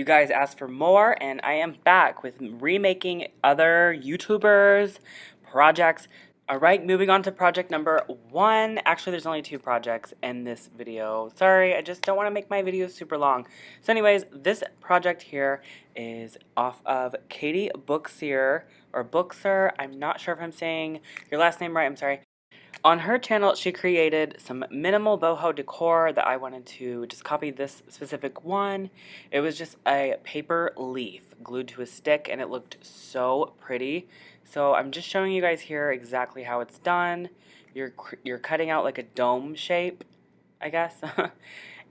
You guys asked for more, and I am back with remaking other YouTubers projects. Alright, moving on to project number 1. Actually, there's only 2 projects in this video. Sorry, I just don't want to make my videos super long. So anyways, this project here is off of Katie Bookseer, or Bookser. I'm not sure if I'm saying your last name right, I'm sorry. On her channel, she created some minimal boho decor that I wanted to just copy this specific one. It was just a paper leaf glued to a stick, and it looked so pretty. So I'm just showing you guys here exactly how it's done. You're cutting out like a dome shape, I guess,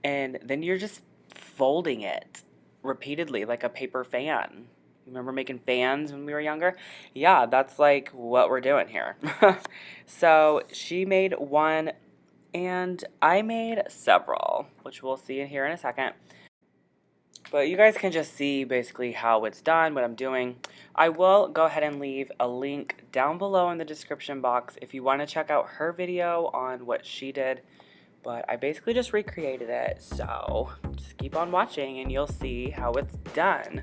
and then you're just folding it repeatedly like a paper fan. Remember making fans when we were younger? Yeah, that's like what we're doing here. So she made one and I made several, which we'll see here in a second. But you guys can just see basically how it's done, what I'm doing. I will go ahead and leave a link down below in the description box if you want to check out her video on what she did. But I basically just recreated it, so just keep on watching and you'll see how it's done.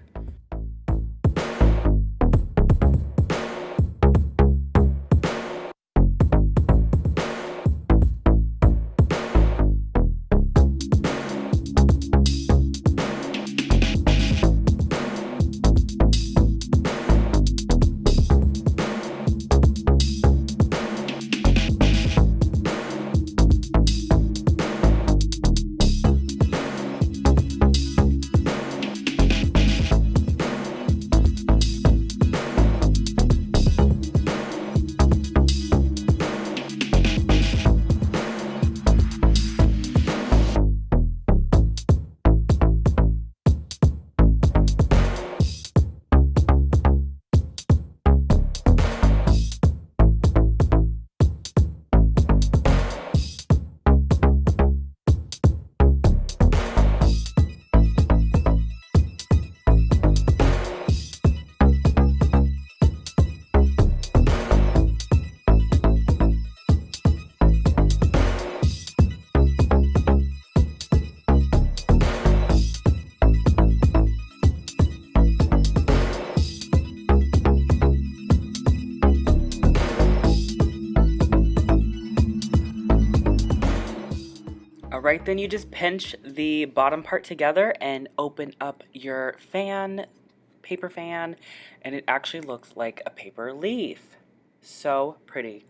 Alright, then you just pinch the bottom part together and open up your fan, paper fan, and it actually looks like a paper leaf. So pretty.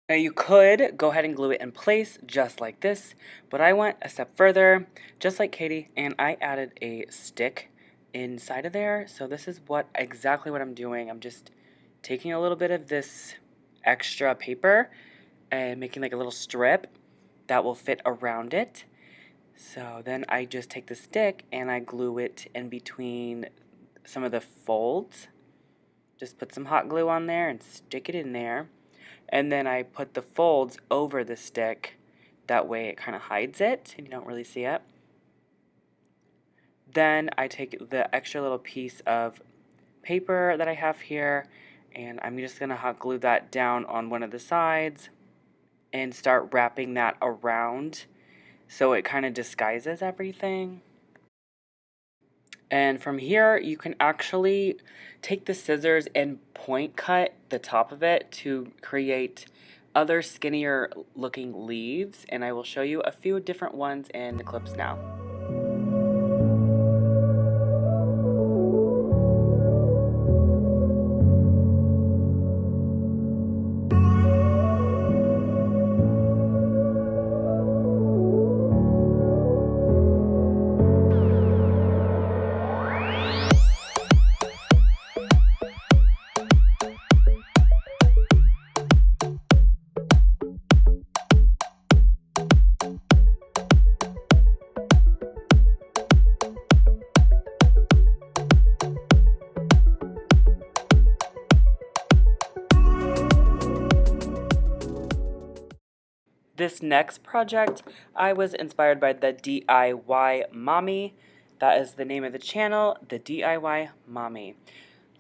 Now you could go ahead and glue it in place just like this, but I went a step further, just like Katie, and I added a stick inside of there. So this is exactly what I'm doing. I'm just taking a little bit of this extra paper and making like a little strip that will fit around it. So then I just take the stick and I glue it in between some of the folds. Just put some hot glue on there and stick it in there. And then I put the folds over the stick. That way it kind of hides it and you don't really see it. Then I take the extra little piece of paper that I have here and I'm just going to hot glue that down on one of the sides and start wrapping that around so it kind of disguises everything. And from here you can actually take the scissors and point cut the top of it to create other skinnier looking leaves, and I will show you a few different ones in the clips now. This next project, I was inspired by the DIY Mommy. That is the name of the channel, the DIY Mommy.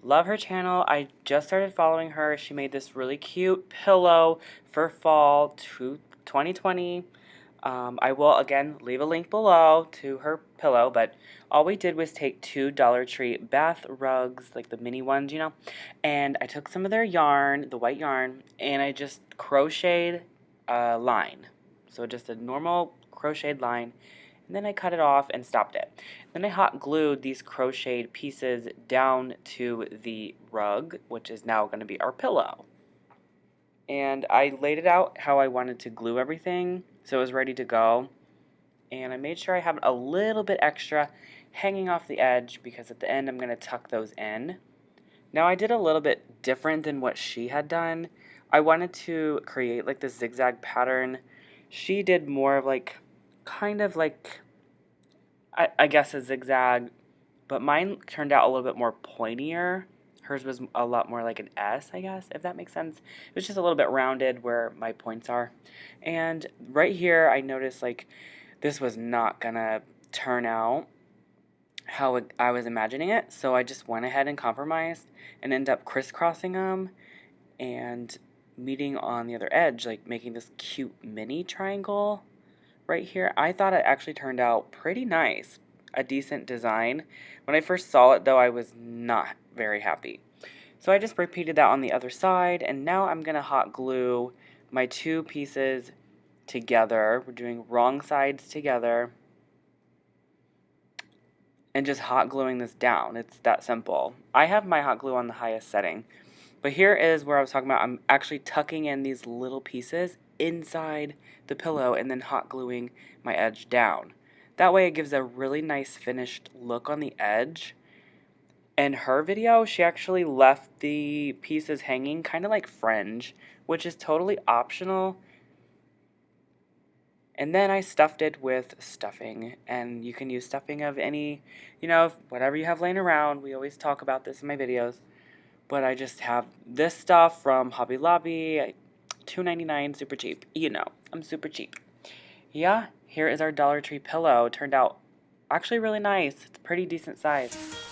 Love her channel. I just started following her. She made this really cute pillow for fall 2020. I will, again, leave a link below to her pillow, but all we did was take two Dollar Tree bath rugs, like the mini ones, you know, and I took some of their yarn, the white yarn, and I just crocheted a line. So just a normal crocheted line, and then I cut it off and stopped it. Then I hot glued these crocheted pieces down to the rug, which is now going to be our pillow. And I laid it out how I wanted to glue everything, so it was ready to go. And I made sure I have a little bit extra hanging off the edge because at the end I'm going to tuck those in. Now I did a little bit different than what she had done. I wanted to create like this zigzag pattern. She did more of like, kind of like, I guess a zigzag, but mine turned out a little bit more pointier. Hers was a lot more like an S, I guess, if that makes sense. It was just a little bit rounded where my points are. And right here, I noticed like this was not gonna turn out how I was imagining it. So I just went ahead and compromised and ended up crisscrossing them and meeting on the other edge, like making this cute mini triangle right here. I thought it actually turned out pretty nice. A decent design. When I first saw it though, I was not very happy. So I just repeated that on the other side, and now I'm going to hot glue my two pieces together. We're doing wrong sides together and just hot gluing this down. It's that simple. I have my hot glue on the highest setting, but here is where I was talking about. I'm actually tucking in these little pieces inside the pillow and then hot gluing my edge down. That way it gives a really nice finished look on the edge. In her video, she actually left the pieces hanging kind of like fringe, which is totally optional. And then I stuffed it with stuffing, and you can use stuffing of any, you know, whatever you have laying around. We always talk about this in my videos. But I just have this stuff from Hobby Lobby, $2.99, super cheap. You know, I'm super cheap. Yeah, here is our Dollar Tree pillow. It turned out actually really nice. It's a pretty decent size.